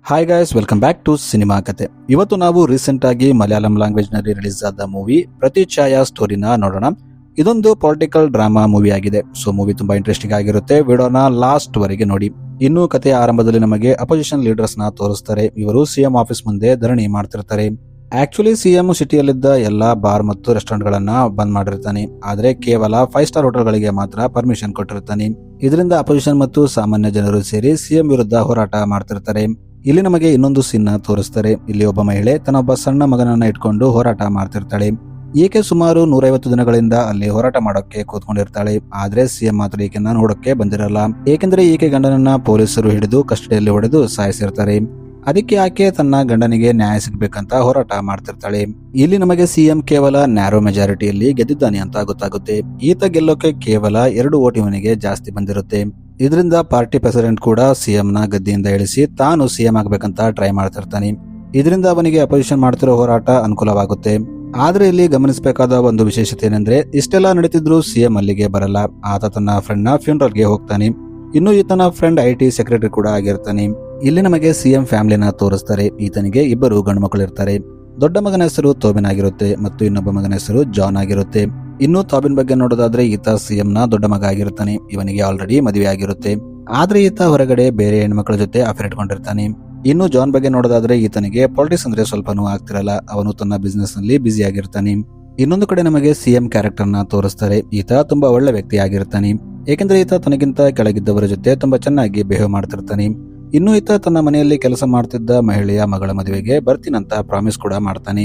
Hi guys, welcome back to cinema ಕತೆ. ಇವತ್ತು ನಾವು ರೀಸೆಂಟ್ ಆಗಿ ಮಲಯಾಳಂ ಲ್ಯಾಂಗ್ವೇಜ್ ನಲ್ಲಿ ರಿಲೀಸ್ ಆದ ಮೂವಿ ಪ್ರತಿಛಾಯಾ ಸ್ಟೋರಿನ ನೋಡೋಣ. ಇದೊಂದು ಪೊಲಿಟಿಕಲ್ ಡ್ರಾಮಾ ಮೂವಿ ಆಗಿದೆ. ಸೊ ಮೂವಿ ತುಂಬಾ ಇಂಟ್ರೆಸ್ಟಿಂಗ್ ಆಗಿರುತ್ತೆ. ವಿಡಿಯೋನ ಲಾಸ್ಟ್ ವರೆಗೆ ನೋಡಿ. ಇನ್ನು ಕಥೆಯ ಆರಂಭದಲ್ಲಿ ನಮಗೆ ಅಪೋಸಿಷನ್ ಲೀಡರ್ಸ್ ನ ತೋರಿಸ್ತಾರೆ. ಇವರು ಸಿಎಂ ಆಫೀಸ್ ಮುಂದೆ ಧರಣಿ ಮಾಡ್ತಿರ್ತಾರೆ. ಆಕ್ಚುಲಿ ಸಿಎಂ ಸಿಟಿಯಲ್ಲಿದ್ದ ಎಲ್ಲಾ ಬಾರ್ ಮತ್ತು ರೆಸ್ಟೋರೆಂಟ್ ಗಳನ್ನ ಬಂದ್ ಮಾಡಿರ್ತಾನೆ. ಆದ್ರೆ ಕೇವಲ 5 ಸ್ಟಾರ್ ಹೋಟೆಲ್ ಗಳಿಗೆ ಮಾತ್ರ ಪರ್ಮಿಷನ್ ಕೊಟ್ಟಿರ್ತಾನೆ. ಇದರಿಂದ ಅಪೋಸಿಷನ್ ಮತ್ತು ಸಾಮಾನ್ಯ ಜನರು ಸೇರಿ ಸಿಎಂ ವಿರುದ್ಧ ಹೋರಾಟ ಮಾಡ್ತಿರ್ತಾರೆ. ಇಲ್ಲಿ ನಮಗೆ ಇನ್ನೊಂದು ಸೀನ್ ತೋರಿಸ್ತಾರೆ. ಇಲ್ಲಿ ಒಬ್ಬ ಮಹಿಳೆ ತನ್ನೊಬ್ಬ ಸಣ್ಣ ಮಗನನ್ನ ಇಟ್ಕೊಂಡು ಹೋರಾಟ ಮಾಡ್ತಿರ್ತಾಳೆ. ಈಕೆ ಸುಮಾರು 150 ದಿನಗಳಿಂದ ಅಲ್ಲಿ ಹೋರಾಟ ಮಾಡೋಕೆ ಕೂತ್ಕೊಂಡಿರ್ತಾಳೆ. ಆದ್ರೆ ಸಿಎಂ ಮಾತ್ರ ಈಕೆನ ನೋಡೋಕೆ ಬಂದಿರಲ್ಲ. ಏಕೆಂದ್ರೆ ಈಕೆ ಗಂಡನನ್ನ ಪೊಲೀಸರು ಹಿಡಿದು ಕಸ್ಟಡಿಯಲ್ಲಿ ಹೊಡೆದು ಸಾಯಿಸಿರ್ತಾರೆ. ಅದಕ್ಕೆ ಆಕೆ ತನ್ನ ಗಂಡನಿಗೆ ನ್ಯಾಯ ಸಿಗ್ಬೇಕಂತ ಹೋರಾಟ ಮಾಡ್ತಿರ್ತಾಳೆ. ಇಲ್ಲಿ ನಮಗೆ ಸಿಎಂ ಕೇವಲ ನ್ಯಾರೋ ಮೆಜಾರಿಟಿಯಲ್ಲಿ ಗೆದ್ದಿದ್ದಾನೆ ಅಂತ ಗೊತ್ತಾಗುತ್ತೆ. ಈತ ಗೆಲ್ಲೋಕೆ ಕೇವಲ 2 ವೋಟ್ ಇವನಿಗೆ ಜಾಸ್ತಿ ಬಂದಿರುತ್ತೆ. ಇದರಿಂದ ಪಾರ್ಟಿ ಪ್ರೆಸಿಡೆಂಟ್ ಕೂಡ ಸಿಎಂ ನ ಗದ್ದಿಯಿಂದ ಇಳಿಸಿ ತಾನು ಸಿಎಂ ಆಗ್ಬೇಕಂತ ಟ್ರೈ ಮಾಡ್ತಿರ್ತಾನೆ. ಇದರಿಂದ ಅವನಿಗೆ ಅಪೋಸಿಷನ್ ಮಾಡ್ತಿರೋ ಹೋರಾಟ ಅನುಕೂಲವಾಗುತ್ತೆ. ಆದ್ರೆ ಇಲ್ಲಿ ಗಮನಿಸಬೇಕಾದ ಒಂದು ವಿಶೇಷತೆ ಏನಂದ್ರೆ, ಇಷ್ಟೆಲ್ಲ ನಡೀತಿದ್ರು ಸಿಎಂ ಅಲ್ಲಿಗೆ ಬರಲ್ಲ. ಆತ ತನ್ನ ಫ್ರೆಂಡ್ ನ ಫ್ಯೂನರಲ್ ಗೆ ಹೋಗ್ತಾನೆ. ಇನ್ನು ಈತನ ಫ್ರೆಂಡ್ IT ಸೆಕ್ರೆಟರಿ ಕೂಡ ಆಗಿರ್ತಾನೆ. ಇಲ್ಲಿ ನಮಗೆ ಸಿಎಂ ಫ್ಯಾಮಿಲಿನ ತೋರಿಸ್ತಾರೆ. ಈತನಿಗೆ 2 ಗಂಡು ಮಕ್ಕಳು ಇರ್ತಾರೆ. ದೊಡ್ಡ ಮಗನ ಹೆಸರು ತೋಬಿನ್ ಆಗಿರುತ್ತೆ ಮತ್ತು ಇನ್ನೊಬ್ಬ ಮಗನ ಹೆಸರು ಜಾನ್ ಆಗಿರುತ್ತೆ. ಇನ್ನು ತಾಬಿನ್ ಬಗ್ಗೆ ನೋಡೋದಾದ್ರೆ ಈತ ಸಿಎಂ ನ ದೊಡ್ಡ ಮಗ ಆಗಿರ್ತಾನೆ. ಇವನಿಗೆ ಆಲ್ರೆಡಿ ಮದುವೆ ಆಗಿರುತ್ತೆ. ಆದ್ರೆ ಈತ ಹೊರಗಡೆ ಬೇರೆ ಹೆಣ್ಮಕ್ಳ ಜೊತೆ ಅಫೇರ್ ಇಟ್ಕೊಂಡಿರ್ತಾನೆ. ಇನ್ನು ಜಾನ್ ಬಗ್ಗೆ ನೋಡೋದಾದ್ರೆ ಈತನಿಗೆ ಪಾಲಿಟಿಕ್ಸ್ ಅಂದ್ರೆ ಸ್ವಲ್ಪನೂ ಆಗ್ತಿರಲ್ಲ. ಅವನು ತನ್ನ ಬಿಸ್ನೆಸ್ ನಲ್ಲಿ ಬ್ಯುಸಿ ಆಗಿರ್ತಾನೆ. ಇನ್ನೊಂದು ಕಡೆ ನಮಗೆ ಸಿಎಂ ಕ್ಯಾರೆಕ್ಟರ್ ನ ತೋರಿಸ್ತಾರೆ. ಈತ ತುಂಬಾ ಒಳ್ಳೆ ವ್ಯಕ್ತಿ ಆಗಿರ್ತಾನೆ. ಏಕೆಂದ್ರೆ ಈತ ತನಗಿಂತ ಕೆಳಗಿದ್ದವರ ಜೊತೆ ತುಂಬಾ ಚೆನ್ನಾಗಿ ಬಿಹೇವ್ ಮಾಡ್ತಿರ್ತಾನೆ. ಇನ್ನು ಈತ ತನ್ನ ಮನೆಯಲ್ಲಿ ಕೆಲಸ ಮಾಡ್ತಿದ್ದ ಮಹಿಳೆಯ ಮಗಳ ಮದುವೆಗೆ ಬರ್ತೀನಂತ ಪ್ರಾಮಿಸ್ ಕೂಡ ಮಾಡ್ತಾನೆ.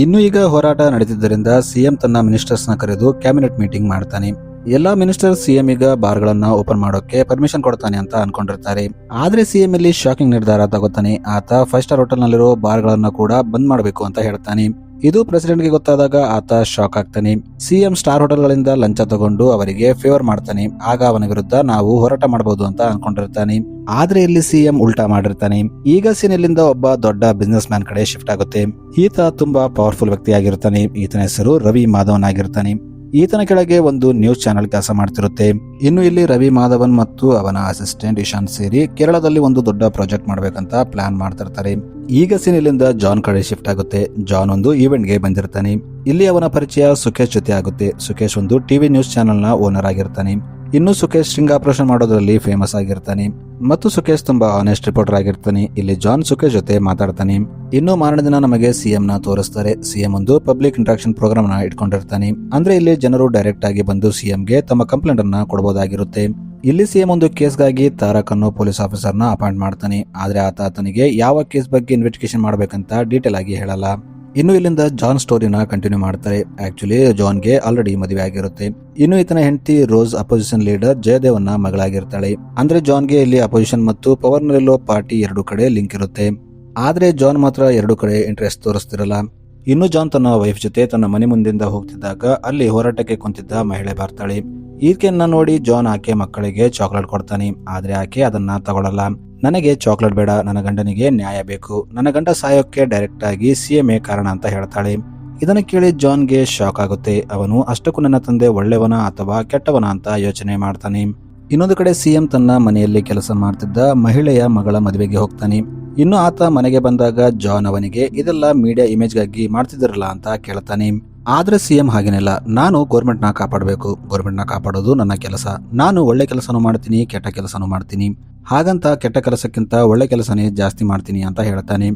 ಇನ್ನು ಈಗ ಹೋರಾಟ ನಡೆದಿದ್ದರಿಂದ ಸಿಎಂ ತನ್ನ ಮಿನಿಸ್ಟರ್ಸ್ ನ ಕರೆದು ಕ್ಯಾಬಿನೆಟ್ ಮೀಟಿಂಗ್ ಮಾಡ್ತಾನೆ. ಎಲ್ಲಾ ಮಿನಿಸ್ಟರ್ ಸಿಎಂ ಈಗ ಬಾರ್ ಗಳನ್ನ ಓಪನ್ ಮಾಡೋಕೆ ಪರ್ಮಿಷನ್ ಕೊಡ್ತಾನೆ ಅಂತ ಅನ್ಕೊಂಡಿರ್ತಾರೆ. ಆದ್ರೆ ಸಿಎಂ ಇಲ್ಲಿ ಶಾಕಿಂಗ್ ನಿರ್ಧಾರ ತಗೋತಾನೆ. ಆತ 5 ಸ್ಟಾರ್ ಹೋಟೆಲ್ ನಲ್ಲಿರೋ ಬಾರ್ ಗಳನ್ನ ಕೂಡ ಬಂದ್ ಮಾಡಬೇಕು ಅಂತ ಹೇಳ್ತಾನೆ. ಇದು ಪ್ರೆಸಿಡೆಂಟ್ ಗೆ ಗೊತ್ತಾದಾಗ ಆತ ಶಾಕ್ ಆಗ್ತಾನೆ. ಸಿಎಂ ಸ್ಟಾರ್ ಹೋಟೆಲ್ ಗಳಿಂದ ಲಂಚ ತಗೊಂಡು ಅವರಿಗೆ ಫೇವರ್ ಮಾಡ್ತಾನೆ. ಆಗ ಅವನ ವಿರುದ್ಧ ನಾವು ಹೋರಾಟ ಮಾಡಬಹುದು ಅಂತ ಅನ್ಕೊಂಡಿರ್ತಾನೆ. ಆದ್ರೆ ಇಲ್ಲಿ ಸಿಎಂ ಉಲ್ಟಾ ಮಾಡಿರ್ತಾನೆ. ಈಗ ಸೀನ್ ಇಲ್ಲಿಂದ ಒಬ್ಬ ದೊಡ್ಡ ಬಿಸ್ನೆಸ್ ಮ್ಯಾನ್ ಕಡೆ ಶಿಫ್ಟ್ ಆಗುತ್ತೆ. ಈತ ತುಂಬಾ ಪವರ್ಫುಲ್ ವ್ಯಕ್ತಿ ಆಗಿರ್ತಾನೆ. ಈತನ ಹೆಸರು ರವಿ ಮಾಧವನ್ ಆಗಿರ್ತಾನೆ. ಈತನ ಕೆಳಗೆ ಒಂದು ನ್ಯೂಸ್ ಚಾನೆಲ್ ಕೆಲಸ ಮಾಡ್ತಿರುತ್ತೆ. ಇನ್ನು ಇಲ್ಲಿ ರವಿ ಮಾಧವನ್ ಮತ್ತು ಅವನ ಅಸಿಸ್ಟೆಂಟ್ ಇಶಾಂತ್ ಸೇರಿ ಕೇರಳದಲ್ಲಿ ಒಂದು ದೊಡ್ಡ ಪ್ರಾಜೆಕ್ಟ್ ಮಾಡ್ಬೇಕಂತ ಪ್ಲಾನ್ ಮಾಡ್ತಿರ್ತಾರೆ. ಈಗ ಸೀನ್ ಇಲ್ಲಿಂದ ಜಾನ್ ಕಡೆ ಶಿಫ್ಟ್ ಆಗುತ್ತೆ. ಜಾನ್ ಒಂದು ಈವೆಂಟ್ ಗೆ ಬಂದಿರ್ತಾನೆ. ಇಲ್ಲಿ ಅವನ ಪರಿಚಯ ಸುಖೇಶ್ ಜೊತೆ ಆಗುತ್ತೆ. ಸುಖೇಶ್ ಒಂದು ಟಿವಿ ನ್ಯೂಸ್ ಚಾನೆಲ್ ನ ಓನರ್ ಆಗಿರ್ತಾನೆ. ಇನ್ನು ಸುಖೇಶ್ ಸ್ಟ್ರಿಂಗ್ ಆಪರೇಷನ್ ಮಾಡೋದ್ರಲ್ಲಿ ಫೇಮಸ್ ಆಗಿರ್ತಾನೆ ಮತ್ತು ಸುಖೇಶ್ ತುಂಬಾ ಆನೆಸ್ಟ್ ರಿಪೋರ್ಟರ್ ಆಗಿರ್ತಾನೆ. ಇಲ್ಲಿ ಜಾನ್ ಸುಖೇಶ್ ಜೊತೆ ಮಾತಾಡ್ತಾನೆ. ಇನ್ನು ಮಾರನೇ ದಿನ ನಮಗೆ ಸಿಎಂ ನ ತೋರಿಸ್ತಾರೆ. ಸಿಎಂ ಒಂದು ಪಬ್ಲಿಕ್ ಇಂಟ್ರಾಕ್ಷನ್ ಪ್ರೋಗ್ರಾಮ್ ನ ಇಟ್ಕೊಂಡಿರ್ತಾನೆ. ಅಂದ್ರೆ ಇಲ್ಲಿ ಜನರು ಡೈರೆಕ್ಟ್ ಆಗಿ ಬಂದು ಸಿಎಂ ಗೆ ತಮ್ಮ ಕಂಪ್ಲೇಂಟ್ ಅನ್ನ ಕೊಡಬಹುದಾಗಿರುತ್ತೆ. ಇಲ್ಲಿ ಸಿಎಂ ಒಂದು ಕೇಸ್ಗಾಗಿ ತಾರಕ್ ಅನ್ನೋ ಪೊಲೀಸ್ ಆಫೀಸರ್ ನ ಅಪಾಯಿಂಟ್ ಮಾಡ್ತಾನೆ. ಆದ್ರೆ ಆತನಿಗೆ ಯಾವ ಕೇಸ್ ಬಗ್ಗೆ ಇನ್ವೆಸ್ಟಿಗೇಷನ್ ಮಾಡಬೇಕಂತ ಡೀಟೇಲ್ ಆಗಿ ಹೇಳಲ್ಲ. ಇನ್ನು ಇಲ್ಲಿಂದ ಜಾನ್ ಸ್ಟೋರಿನ ಕಂಟಿನ್ಯೂ ಮಾಡ್ತಾರೆ. ಆಕ್ಚುಲಿ ಜಾನ್ಗೆ ಆಲ್ರೆಡಿ ಮದುವೆ ಆಗಿರುತ್ತೆ. ಇನ್ನು ಈತನ ಹೆಂಡತಿ ರೋಸ್ ಅಪೋಸಿಷನ್ ಲೀಡರ್ ಜಯದೇವನ್ನ ಮಗಳಾಗಿರ್ತಾಳೆ. ಅಂದ್ರೆ ಜಾನ್ಗೆ ಇಲ್ಲಿ ಅಪೋಸಿಷನ್ ಮತ್ತು ಪವರ್ ನಲ್ಲಿರೋ ಪಾರ್ಟಿ 2 ಕಡೆ ಲಿಂಕ್ ಇರುತ್ತೆ. ಆದ್ರೆ ಜಾನ್ ಮಾತ್ರ 2 ಕಡೆ ಇಂಟ್ರೆಸ್ಟ್ ತೋರಿಸ್ತಿರಲ್ಲ. ಇನ್ನು ಜಾನ್ ತನ್ನ ವೈಫ್ ಜೊತೆ ತನ್ನ ಮನೆ ಮುಂದಿಂದ ಹೋಗ್ತಿದ್ದಾಗ ಅಲ್ಲಿ ಹೋರಾಟಕ್ಕೆ ಕುಂತಿದ್ದ ಮಹಿಳೆ ಬರ್ತಾಳೆ. ಈಕೆಯನ್ನ ನೋಡಿ ಜಾನ್ ಆಕೆ ಮಕ್ಕಳಿಗೆ ಚಾಕ್ಲೇಟ್ ಕೊಡ್ತಾನೆ. ಆದ್ರೆ ಆಕೆ ಅದನ್ನ ತಗೊಳ್ಳಲ್ಲ. ನನಗೆ ಚಾಕ್ಲೇಟ್ ಬೇಡ, ನನ್ನ ಗಂಡನಿಗೆ ನ್ಯಾಯ ಬೇಕು, ನನ್ನ ಗಂಡ ಸಾಯೋಕೆ ಡೈರೆಕ್ಟ್ ಆಗಿ ಸಿಎಂఏ ಕಾರಣ ಅಂತ ಹೇಳ್ತಾಳೆ. ಇದನ್ನ ಕೇಳಿ ಜಾನ್ಗೆ ಶಾಕ್ ಆಗುತ್ತೆ. ಅವನು ಅಷ್ಟಕ್ಕೂ ನನ್ನ ತಂದೆ ಒಳ್ಳೆಯವನ ಅಥವಾ ಕೆಟ್ಟವನ ಅಂತ ಯೋಚನೆ ಮಾಡ್ತಾನೆ. ಇನ್ನೊಂದು ಕಡೆ ಸಿಎಂ ತನ್ನ ಮನೆಯಲ್ಲಿ ಕೆಲಸ ಮಾಡ್ತಿದ್ದ ಮಹಿಳೆಯ ಮಗಳ ಮದುವೆಗೆ ಹೋಗ್ತಾನೆ. ಇನ್ನು ಆತ ಮನೆಗೆ ಬಂದಾಗ ಜಾನ್ ಅವನಿಗೆ ಇದೆಲ್ಲ ಮೀಡಿಯಾ ಇಮೇಜ್ ಗಾಗಿ ಮಾಡ್ತಿದ್ರಲ್ಲ ಅಂತ ಕೇಳ್ತಾನೆ. ಆದ್ರೆ ಸಿಎಂ ಹಾಗೇನಿಲ್ಲ. ನಾನು ಗೌರ್ಮೆಂಟ್ ನ ಕಾಪಾಡಬೇಕು, ಗೌರ್ಮೆಂಟ್ ನ ಕಾಪಾಡೋದು ನನ್ನ ಕೆಲಸ. ನಾನು ಒಳ್ಳೆ ಕೆಲಸನೂ ಮಾಡ್ತೀನಿ, ಕೆಟ್ಟ ಕೆಲಸನೂ ಮಾಡ್ತೀನಿ. ಹಾಗಂತ ಕೆಟ್ಟ ಕೆಲಸಕ್ಕಿಂತ ಒಳ್ಳೆ ಕೆಲಸನೇ ಜಾಸ್ತಿ ಮಾಡ್ತೀನಿ ಅಂತ ಹೇಳ್ತಾನೆ.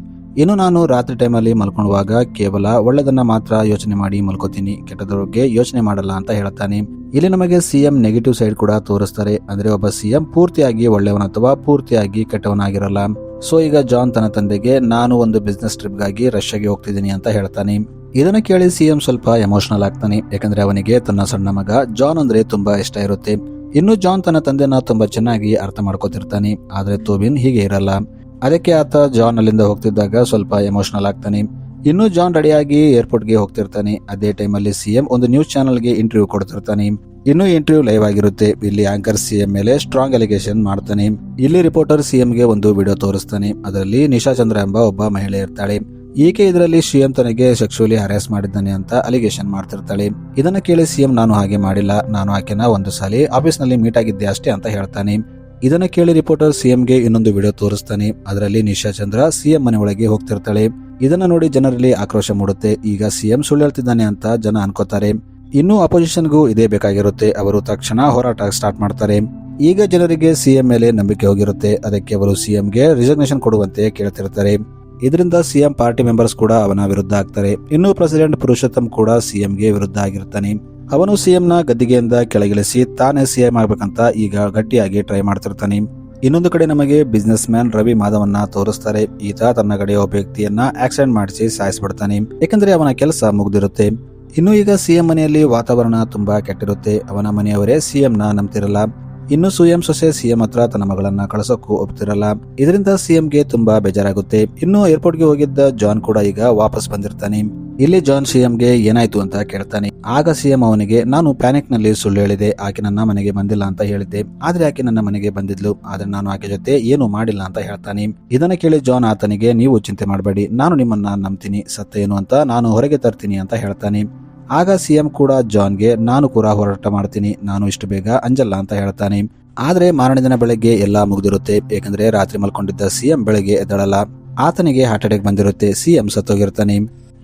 ಇನ್ನು ನಾನು ರಾತ್ರಿ ಟೈಮಲ್ಲಿ ಮಲ್ಕೊಳ್ಳುವಾಗ ಕೇವಲ ಒಳ್ಳೆದನ್ನ ಮಾತ್ರ ಯೋಚನೆ ಮಾಡಿ ಮಲ್ಕೋತೀನಿ, ಕೆಟ್ಟದ್ರ ಬಗ್ಗೆ ಯೋಚನೆ ಮಾಡಲ್ಲ ಅಂತ ಹೇಳ್ತಾನೆ. ಇಲ್ಲಿ ನಮಗೆ ಸಿಎಂ ನೆಗೆಟಿವ್ ಸೈಡ್ ಕೂಡ ತೋರಿಸ್ತಾರೆ. ಅಂದ್ರೆ ಒಬ್ಬ ಸಿಎಂ ಪೂರ್ತಿಯಾಗಿ ಒಳ್ಳೆಯವನ ಅಥವಾ ಪೂರ್ತಿಯಾಗಿ ಕೆಟ್ಟವನಾಗಿರಲ್ಲ. ಸೊ ಈಗ ಜಾನ್ ತನ್ನ ತಂದೆಗೆ ನಾನು ಒಂದು ಬಿಸ್ನೆಸ್ ಟ್ರಿಪ್ ಗಾಗಿ ರಷ್ಯಾಗೆ ಹೋಗ್ತಿದ್ದೀನಿ ಅಂತ ಹೇಳ್ತಾನೆ. ಇದನ್ನ ಕೇಳಿ ಸಿಎಂ ಸ್ವಲ್ಪ ಎಮೋಷನಲ್ ಆಗ್ತಾನೆ. ಯಾಕಂದ್ರೆ ಅವನಿಗೆ ತನ್ನ ಸಣ್ಣ ಮಗ ಜಾನ್ ಅಂದ್ರೆ ತುಂಬಾ ಇಷ್ಟ ಇರುತ್ತೆ. ಇನ್ನು ಜಾನ್ ತನ್ನ ತಂದೆನ ತುಂಬಾ ಚೆನ್ನಾಗಿ ಅರ್ಥ ಮಾಡ್ಕೋತಿರ್ತಾನೆ. ಆದ್ರೆ ತೋಬಿನ್ ಹೀಗೆ ಇರಲ್ಲ. ಅದಕ್ಕೆ ಆತ ಜಾನ್ ಅಲ್ಲಿಂದ ಹೋಗ್ತಿದ್ದಾಗ ಸ್ವಲ್ಪ ಎಮೋಷನಲ್ ಆಗ್ತಾನೆ. ಇನ್ನು ಜಾನ್ ರೆಡಿಯಾಗಿ ಏರ್ಪೋರ್ಟ್ ಗೆ ಹೋಗ್ತಿರ್ತಾನೆ. ಅದೇ ಟೈಮಲ್ಲಿ ಸಿಎಂ ಒಂದು ನ್ಯೂಸ್ ಚಾನೆಲ್ ಗೆ ಇಂಟರ್ವ್ಯೂ ಕೊಡ್ತಿರ್ತಾನೆ. ಇನ್ನು ಇಂಟರ್ವ್ಯೂ ಲೈವ್ ಆಗಿರುತ್ತೆ. ಇಲ್ಲಿ ಆಂಕರ್ ಸಿಎಂ ಮೇಲೆ ಸ್ಟ್ರಾಂಗ್ ಅಲಿಗೇಷನ್ ಮಾಡ್ತಾನೆ. ಇಲ್ಲಿ ರಿಪೋರ್ಟರ್ ಸಿಎಂ ಗೆ ಒಂದು ವಿಡಿಯೋ ತೋರಿಸ್ತಾನೆ. ಅದರಲ್ಲಿ ನಿಶಾ ಚಂದ್ರ ಎಂಬ ಒಬ್ಬ ಮಹಿಳೆ ಇರ್ತಾಳೆ. ಈಕೆ ಇದರಲ್ಲಿ ಸಿಎಂ ತನಗೆ ಸೆಕ್ಸುವಲಿ ಹರಾಸ್ ಮಾಡಿದ್ದಾನೆ ಅಂತ ಅಲಿಗೇಷನ್ ಮಾಡ್ತಿರ್ತಾಳೆ. ಇದನ್ನ ಕೇಳಿ ಸಿಎಂ ನಾನು ಹಾಗೆ ಮಾಡಿಲ್ಲ, ನಾನು ಆಕೆನ ಒಂದು ಸಾಲಿ ಆಫೀಸ್ ನಲ್ಲಿ ಮೀಟ್ ಆಗಿದ್ದೆ ಅಷ್ಟೇ ಅಂತ ಹೇಳ್ತಾನೆ. ಇದನ್ನ ಕೇಳಿ ರಿಪೋರ್ಟರ್ ಸಿಎಂಗೆ ಇನ್ನೊಂದು ವಿಡಿಯೋ ತೋರಿಸ್ತಾನೆ. ಅದರಲ್ಲಿ ನಿಶಾ ಚಂದ್ರ ಸಿಎಂ ಮನೆ ಒಳಗೆ ಹೋಗ್ತಿರ್ತಾಳೆ. ಇದನ್ನ ನೋಡಿ ಜನರಲ್ಲಿ ಆಕ್ರೋಶ ಮೂಡುತ್ತೆ. ಈಗ ಸಿಎಂ ಸುಳ್ಳು ಹೇಳ್ತಿದ್ದಾನೆ ಅಂತ ಜನ ಅನ್ಕೋತಾರೆ. ಇನ್ನು ಅಪೋಸಿಷನ್ಗೂ ಇದೇ ಬೇಕಾಗಿರುತ್ತೆ. ಅವರು ತಕ್ಷಣ ಹೋರಾಟ ಸ್ಟಾರ್ಟ್ ಮಾಡ್ತಾರೆ. ಈಗ ಜನರಿಗೆ ಸಿಎಂ ಮೇಲೆ ನಂಬಿಕೆ ಹೋಗಿರುತ್ತೆ. ಅದಕ್ಕೆ ಅವರು ಸಿಎಂಗೆ ರಿಸಿಗ್ನೇಷನ್ ಕೊಡುವಂತೆ ಕೇಳ್ತಿರ್ತಾರೆ. ಇದರಿಂದ ಸಿಎಂ ಪಾರ್ಟಿ ಮೆಂಬರ್ಸ್ ಕೂಡ ಅವನ ವಿರುದ್ಧ ಆಗ್ತಾರೆ. ಇನ್ನು ಪ್ರೆಸಿಡೆಂಟ್ ಪುರುಷೋತ್ತಮ್ ಕೂಡ ಸಿಎಂಗೆ ವಿರುದ್ಧ ಆಗಿರ್ತಾನೆ. ಅವನು ಸಿಎಂನ ಗದ್ದಿಗೆಯಿಂದ ಕೆಳಗಿಳಿಸಿ ತಾನೇ ಸಿಎಂ ಆಗ್ಬೇಕಂತ ಈಗ ಗಟ್ಟಿಯಾಗಿ ಟ್ರೈ ಮಾಡ್ತಿರ್ತಾನೆ. ಇನ್ನೊಂದು ಕಡೆ ನಮಗೆ ಬಿಸ್ನೆಸ್ ಮ್ಯಾನ್ ರವಿ ಮಾಧವನ್ನ ತೋರಿಸ್ತಾರೆ. ಈತ ತನ್ನ ಕಡೆ ಒಬ್ಬ ವ್ಯಕ್ತಿಯನ್ನ ಆಕ್ಸಿಡೆಂಟ್ ಮಾಡಿಸಿ ಸಾಯಿಸ್ಬಿಡ್ತಾನೆ. ಯಾಕಂದ್ರೆ ಅವನ ಕೆಲಸ ಮುಗ್ದಿರುತ್ತೆ. ಇನ್ನು ಈಗ ಸಿಎಂ ಮನೆಯಲ್ಲಿ ವಾತಾವರಣ ತುಂಬಾ ಕೆಟ್ಟಿರುತ್ತೆ. ಅವನ ಮನೆಯವರೇ ಸಿಎಂನ ನಂಬ್ತಿರಲ್ಲ. ಇನ್ನು ಸಿಎಂ ಸೊಸೆ ಸಿಎಂ ಹತ್ರ ತನ್ನ ಮಗಳನ್ನ ಕಳಿಸೋಕ್ಕೂ ಒಪ್ತಿರಲ್ಲ. ಇದರಿಂದ ಸಿಎಂಗೆ ತುಂಬಾ ಬೇಜಾರಾಗುತ್ತೆ. ಇನ್ನು ಏರ್ಪೋರ್ಟ್ಗೆ ಹೋಗಿದ್ದ ಜಾನ್ ಕೂಡ ಈಗ ವಾಪಸ್ ಬಂದಿರ್ತಾನೆ. ಇಲ್ಲಿ ಜಾನ್ ಸಿಎಂಗೆ ಏನಾಯ್ತು ಅಂತ ಕೇಳ್ತಾನೆ. ಆಗ ಸಿಎಂ ಅವನಿಗೆ, ನಾನು ಪ್ಯಾನಿಕ್ ನಲ್ಲಿ ಸುಳ್ಳು ಹೇಳಿದೆ. ಆಕೆ ನನ್ನ ಮನೆಗೆ ಬಂದಿಲ್ಲ ಅಂತ ಹೇಳಿದ್ದೆ. ಆದ್ರೆ ಆಕೆ ನನ್ನ ಮನೆಗೆ ಬಂದಿದ್ಲು. ಆದ್ರೆ ನಾನು ಆಕೆ ಜೊತೆ ಏನು ಮಾಡಿಲ್ಲ ಅಂತ ಹೇಳ್ತಾನೆ. ಇದನ್ನ ಕೇಳಿ ಜಾನ್ ಆತನಿಗೆ, ನೀವು ಚಿಂತೆ ಮಾಡಬೇಡಿ, ನಾನು ನಿಮ್ಮನ್ನ ನಂಬ್ತೀನಿ. ಸತ್ಯ ಏನು ಅಂತ ನಾನು ಹೊರಗೆ ತರ್ತೀನಿ ಅಂತ ಹೇಳ್ತಾನೆ. ಆಗ ಸಿಎಂ ಕೂಡ ಜಾನ್ಗೆ, ನಾನು ಕೂಡ ಹೋರಾಟ ಮಾಡ್ತೀನಿ, ನಾನು ಇಷ್ಟು ಬೇಗ ಅಂಜಲ್ಲ ಅಂತ ಹೇಳ್ತಾನೆ. ಆದ್ರೆ ಮಾರನೇ ದಿನ ಬೆಳಗ್ಗೆ ಎಲ್ಲಾ ಮುಗ್ದಿರುತ್ತೆ. ಯಾಕಂದ್ರೆ ರಾತ್ರಿ ಮಲ್ಕೊಂಡಿದ್ದ ಸಿಎಂ ಬೆಳಗ್ಗೆ ಎದ್ದಳಲ್ಲ. ಆತನಿಗೆ ಹಾರ್ಟ್ ಅಟ್ಯಾಕ್ ಬಂದಿರುತ್ತೆ. ಸಿಎಂ ಸತ್ತೋಗಿರ್ತಾನೆ.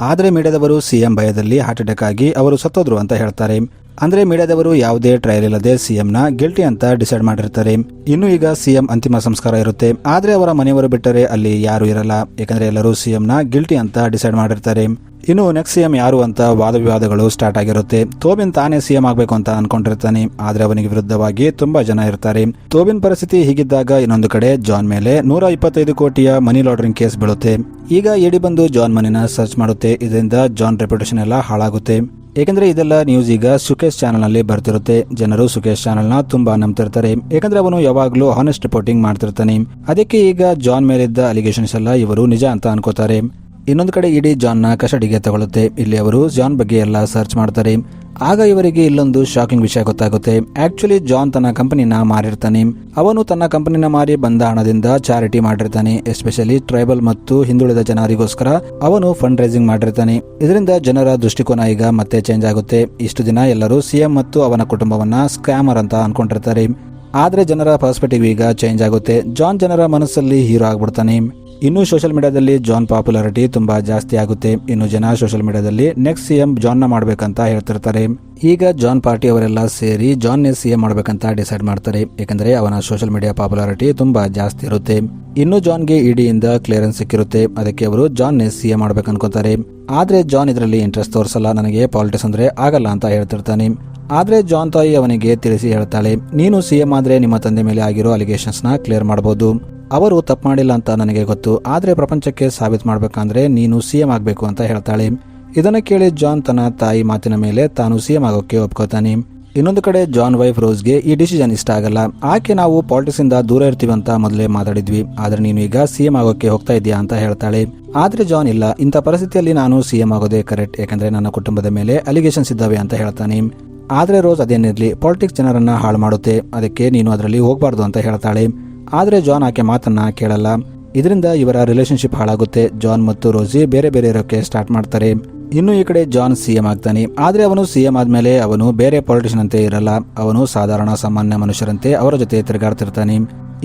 ಆದ್ರೆ ಮೀಡಿಯಾದವರು ಸಿಎಂ ಭಯದಲ್ಲಿ ಹಾರ್ಟ್ ಅಟ್ಯಾಕ್ ಆಗಿ ಅವರು ಸತ್ತೋದ್ರು ಅಂತ ಹೇಳ್ತಾರೆ. ಅಂದ್ರೆ ಮೀಡಿಯಾದವರು ಯಾವುದೇ ಟ್ರಯಲ್ ಇಲ್ಲದೆ ಸಿಎಂನ ಗಿಲ್ಟಿ ಅಂತ ಡಿಸೈಡ್ ಮಾಡಿರ್ತಾರೆ. ಇನ್ನು ಈಗ ಸಿಎಂ ಅಂತಿಮ ಸಂಸ್ಕಾರ ಇರುತ್ತೆ. ಆದ್ರೆ ಅವರ ಮನೆಯವರು ಬಿಟ್ಟರೆ ಅಲ್ಲಿ ಯಾರು ಇರಲ್ಲ. ಯಾಕಂದ್ರೆ ಎಲ್ಲರೂ ಸಿಎಂನ ಗಿಲ್ಟಿ ಅಂತ ಡಿಸೈಡ್ ಮಾಡಿರ್ತಾರೆ. ಇನ್ನು ನೆಕ್ಸ್ಟ್ ಸಿಎಂ ಯಾರು ಅಂತ ವಾದ ವಿವಾದಗಳು ಸ್ಟಾರ್ಟ್ ಆಗಿರುತ್ತೆ. ತೋಬಿನ್ ತಾನೇ ಸಿಎಂ ಆಗ್ಬೇಕು ಅಂತ ಅನ್ಕೊಂಡಿರ್ತಾನೆ. ಆದ್ರೆ ಅವನಿಗೆ ವಿರುದ್ಧವಾಗಿ ತುಂಬಾ ಜನ ಇರ್ತಾರೆ. ತೋಬಿನ್ ಪರಿಸ್ಥಿತಿ ಹೀಗಿದ್ದಾಗ ಇನ್ನೊಂದು ಕಡೆ ಜಾನ್ ಮೇಲೆ 125 ಕೋಟಿಯ ಮನಿ ಲಾಂಡ್ರಿಂಗ್ ಕೇಸ್ ಬೀಳುತ್ತೆ. ಈಗ ಎಡಿ ಬಂದು ಜಾನ್ ಮನೆನ ಸರ್ಚ್ ಮಾಡುತ್ತೆ. ಇದರಿಂದ ಜಾನ್ ರೆಪ್ಯುಟೇಷನ್ ಎಲ್ಲ ಹಾಳಾಗುತ್ತೆ. ಏಕೆಂದ್ರೆ ಇದೆಲ್ಲ ನ್ಯೂಸ್ ಈಗ ಸುಕೇಶ್ ಚಾನಲ್ ನಲ್ಲಿ ಬರ್ತಿರುತ್ತೆ. ಜನರು ಸುಕೇಶ್ ಚಾನಲ್ ನ ತುಂಬಾ ನಂಬ್ತಿರ್ತಾರೆ. ಯಾಕಂದ್ರೆ ಅವನು ಯಾವಾಗ್ಲೂ ಹಾನೆಸ್ಟ್ ರಿಪೋರ್ಟಿಂಗ್ ಮಾಡ್ತಿರ್ತಾನೆ. ಅದಕ್ಕೆ ಈಗ ಜಾನ್ ಮೇಲಿದ್ದ ಅಲಿಗೇಷನ್ಸ್ ಎಲ್ಲ ಇವರು ನಿಜ ಅಂತ ಅನ್ಕೋತಾರೆ. ಇನ್ನೊಂದು ಕಡೆ ಇಡೀ ಜಾನ್ ನ ಕಸ್ಟಡಿಗೆ ತಗೊಳುತ್ತೆ. ಇಲ್ಲಿ ಅವರು ಜಾನ್ ಬಗ್ಗೆ ಎಲ್ಲ ಸರ್ಚ್ ಮಾಡ್ತಾರೆ. ಆಗ ಇವರಿಗೆ ಇಲ್ಲೊಂದು ಶಾಕಿಂಗ್ ವಿಷಯ ಗೊತ್ತಾಗುತ್ತೆ. ಆಕ್ಚುಲಿ ಜಾನ್ ತನ್ನ ಕಂಪನಿನ ಮಾರಿರ್ತಾನೆ. ಅವನು ತನ್ನ ಕಂಪನಿನ ಮಾರಿ ಬಂದ ಹಣದಿಂದ ಚಾರಿಟಿ ಮಾಡಿರ್ತಾನೆ. ಎಸ್ಪೆಷಲಿ ಟ್ರೈಬಲ್ ಮತ್ತು ಹಿಂದುಳಿದ ಜನರಿಗೋಸ್ಕರ ಅವನು ಫಂಡ್ ರೈಸಿಂಗ್ ಮಾಡಿರ್ತಾನೆ. ಇದರಿಂದ ಜನರ ದೃಷ್ಟಿಕೋನ ಈಗ ಮತ್ತೆ ಚೇಂಜ್ ಆಗುತ್ತೆ. ಇಷ್ಟು ದಿನ ಎಲ್ಲರೂ ಸಿಎಂ ಮತ್ತು ಅವನ ಕುಟುಂಬವನ್ನ ಸ್ಕ್ಯಾಮರ್ ಅಂತ ಅನ್ಕೊಂಡಿರ್ತಾರೆ. ಆದ್ರೆ ಜನರ ಪರ್ಸ್ಪೆಕ್ಟಿವ್ ಈಗ ಚೇಂಜ್ ಆಗುತ್ತೆ. ಜಾನ್ ಜನರ ಮನಸ್ಸಲ್ಲಿ ಹೀರೋ ಆಗ್ಬಿಡ್ತಾನೆ. ಇನ್ನು ಸೋಷಿಯಲ್ ಮೀಡಿಯಾದಲ್ಲಿ ಜಾನ್ ಪಾಪ್ಯುಲಾರಿಟಿ ತುಂಬಾ ಜಾಸ್ತಿ ಆಗುತ್ತೆ. ಇನ್ನು ಜನ ಸೋಷಿಯಲ್ ಮೀಡಿಯಾದಲ್ಲಿ ನೆಕ್ಸ್ಟ್ ಸಿಎಂ ಜಾನ್ ನ ಮಾಡ್ಬೇಕಂತ ಹೇಳ್ತಿರ್ತಾರೆ. ಈಗ ಜಾನ್ ಪಾರ್ಟಿ ಅವರೆಲ್ಲ ಸೇರಿ ಜಾನ್ ನೇ ಸಿಎಂ ಮಾಡ್ಬೇಕಂತ ಡಿಸೈಡ್ ಮಾಡ್ತಾರೆ. ಯಾಕಂದ್ರೆ ಅವನ ಸೋಷಿಯಲ್ ಮೀಡಿಯಾ ಪಾಪ್ಯುಲಾರಿಟಿ ತುಂಬಾ ಜಾಸ್ತಿ ಇರುತ್ತೆ. ಇನ್ನು ಜಾನ್ಗೆ ಇಡಿಯಿಂದ ಕ್ಲಿಯರೆನ್ಸ್ ಸಿಕ್ಕಿರುತ್ತೆ. ಅದಕ್ಕೆ ಅವರು ಜಾನ್ ನೇ ಸಿಎಂ ಮಾಡ್ಬೇಕು ಅನ್ಕೋತಾರೆ. ಆದ್ರೆ ಜಾನ್ ಇದರಲ್ಲಿ ಇಂಟ್ರೆಸ್ಟ್ ತೋರಿಸಲ್ಲ. ನನಗೆ ಪಾಲಿಟಿಕ್ಸ್ ಅಂದ್ರೆ ಆಗಲ್ಲ ಅಂತ ಹೇಳ್ತಿರ್ತಾನೆ. ಆದ್ರೆ ಜಾನ್ ತಾಯಿ ಅವನಿಗೆ ತಿಳಿಸಿ ಹೇಳ್ತಾಳೆ, ನೀನು ಸಿಎಂ ಆದ್ರೆ ನಿಮ್ಮ ತಂದೆ ಮೇಲೆ ಆಗಿರೋ ಅಲಿಗೇಷನ್ಸ್ ನ ಕ್ಲಿಯರ್ ಮಾಡಬಹುದು. ಅವರು ತಪ್ಪು ಮಾಡಿಲ್ಲ ಅಂತ ನನಗೆ ಗೊತ್ತು. ಆದ್ರೆ ಪ್ರಪಂಚಕ್ಕೆ ಸಾಬೀತು ಮಾಡ್ಬೇಕಂದ್ರೆ ನೀನು ಸಿಎಂ ಆಗ್ಬೇಕು ಅಂತ ಹೇಳ್ತಾಳೆ. ಇದನ್ನ ಕೇಳಿ ಜಾನ್ ತನ್ನ ತಾಯಿ ಮಾತಿನ ಮೇಲೆ ತಾನು ಸಿಎಂ ಆಗೋಕೆ ಒಪ್ಕೋತಾನೆ. ಇನ್ನೊಂದು ಕಡೆ ಜಾನ್ ವೈಫ್ ರೋಸ್ಗೆ ಈ ಡಿಸಿಷನ್ ಇಷ್ಟ ಆಗಲ್ಲ. ಆಕೆ, ನಾವು ಪಾಲಿಟಿಕ್ಸ್ ಇಂದ ದೂರ ಇರ್ತೀವಿ ಅಂತ ಮೊದಲೇ ಮಾತಾಡಿದ್ವಿ. ಆದ್ರೆ ನೀನು ಈಗ ಸಿಎಂ ಆಗೋಕೆ ಹೋಗ್ತಾ ಇದೀಯಾ ಅಂತ ಹೇಳ್ತಾಳೆ. ಆದ್ರೆ ಜಾನ್, ಇಲ್ಲ, ಇಂಥ ಪರಿಸ್ಥಿತಿಯಲ್ಲಿ ನಾನು ಸಿಎಂ ಆಗೋದೇ ಕರೆಕ್ಟ್. ಯಾಕಂದ್ರೆ ನನ್ನ ಕುಟುಂಬದ ಮೇಲೆ ಅಲಿಗೇಷನ್ಸ್ ಇದ್ದಾವೆ ಅಂತ ಹೇಳ್ತಾನೆ. ಆದ್ರೆ ರೋಸ್, ಅದೇನಿರ್ಲಿ, ಪಾಲಿಟಿಕ್ಸ್ ಜನರನ್ನ ಹಾಳು ಮಾಡುತ್ತೆ, ಅದಕ್ಕೆ ನೀನು ಅದರಲ್ಲಿ ಹೋಗ್ಬಾರ್ದು ಅಂತ ಹೇಳ್ತಾಳೆ. ಆದ್ರೆ ಜಾನ್ ಆಕೆ ಮಾತನ್ನ ಕೇಳಲ್ಲ. ಇದರಿಂದ ಇವರ ರಿಲೇಶನ್ಶಿಪ್ ಹಾಳಾಗುತ್ತೆ. ಜಾನ್ ಮತ್ತು ರೋಸಿ ಬೇರೆ ಬೇರೆ ಇರೋಕೆ ಸ್ಟಾರ್ಟ್ ಮಾಡ್ತಾರೆ. ಇನ್ನು ಈ ಕಡೆ ಜಾನ್ ಸಿಎಂ ಆಗ್ತಾನೆ. ಆದ್ರೆ ಅವನು ಸಿಎಂ ಆದ್ಮೇಲೆ ಅವನು ಬೇರೆ ಪೊಲಿಟಿಷಿಯನ್ ಅಂತೆ ಇರಲ್ಲ. ಅವನು ಸಾಧಾರಣ ಸಾಮಾನ್ಯ ಮನುಷ್ಯರಂತೆ ಅವರ ಜೊತೆ ತಿರುಗಾಡ್ತಿರ್ತಾನೆ.